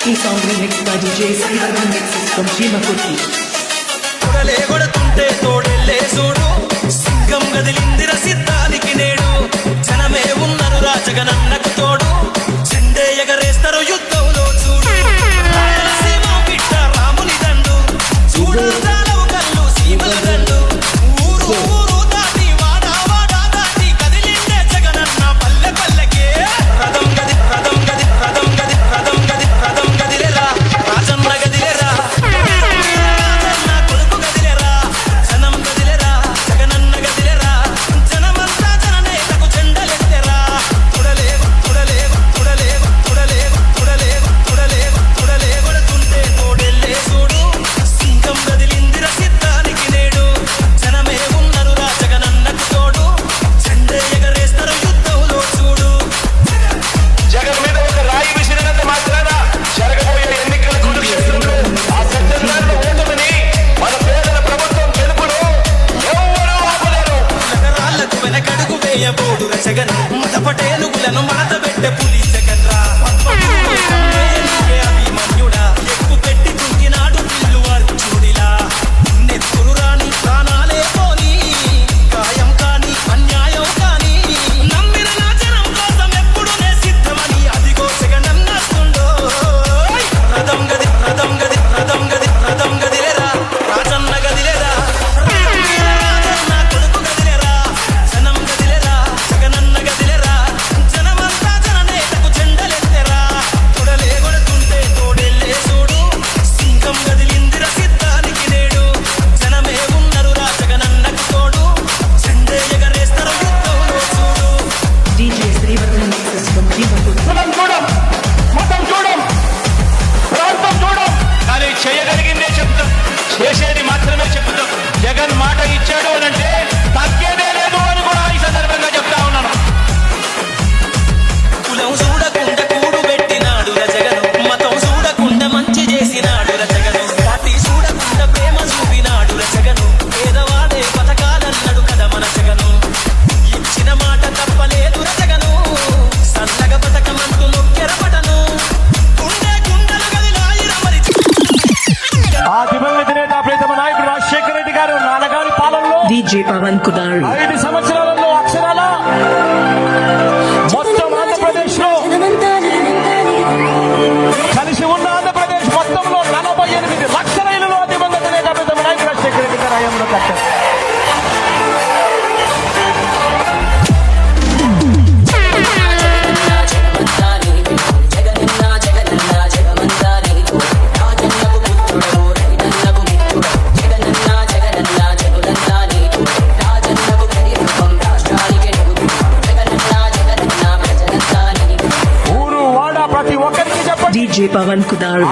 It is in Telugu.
ఈ song remix by DJ Srivaran Mixes from Chimapurki. కొడలే కొడుతుంటే తోడెల్లే చూడు సింగం గదిలిందిర సిద్ధానికి నేడు జనమే ఉన్నరు రాజగనన్నకు తోడు చెండే ఎగరేస్తారు యుద్ధంలో చూడు రాయలసీమ బిడ్డ రాముని దండు చూడాలవు కళ్ళు సీమల దండు ఊరు ఊరు దాటి వాడ వాడ దాటి కదిలిండే జగనన్న పల్లె పల్లెకే రథం గది రథం గది రథం గది రథం గది రథం గదిలేరా రాజన్న గదిలేరా జగన్ మత పటేలుగులను మడత పెట్టే పులి జగన్ రా అభిమన్యుడా ఎక్కువ పెట్టి కుంకినాడు పిల్లు అర్జుడిలా నెత్తురు రాని ప్రాణాలే పోని గాయం కాని అన్యాయం కాని నమ్మిన నా జనం కోసం ఎప్పుడు నే సిద్ధమని అదిగో జగన్ అన్నస్తుండో రథం గది రథం గది రథం గది రథం గదిలేరా రాజన్న గదిలేరా చేసేది మాత్రమే చెప్తాం జగన్ మాట ఇచ్చాడు అనంటే తగ్గేదే లేదు అని కూడా ఈ సందర్భంగా చెప్తా ఉన్నాను కులం చూడకుండా కూడు పెట్టినాడు జగన్ మతం చూడకుండా మంచి చేసినాడు జగన్ పార్టీ చూడకుండా ప్రేమ చూపినాడు జగన్ పేదవాడే పథకాలన్నాడు కదా మన జగను ఇచ్చిన మాట తప్పలేదు జగను సన్నగ పథకమంటూ నొక్కెరపటను గుండె గుండెలు గదిలాయిర మరి DJ Pavan Kudari. 5 సంవత్సరాలలో అక్షరాల మొత్తం ఆంధ్రప్రదేశ్ లో కలిసి ఉన్న ఆంధ్రప్రదేశ్ మొత్తంలో 48 లక్షల ఇళ్లలో దివంగత నేత ప్రీతమ నాయకుడు రాజశేఖర రెడ్డి గారు హయాంలో కట్టారు. DJ Pavan Kudari.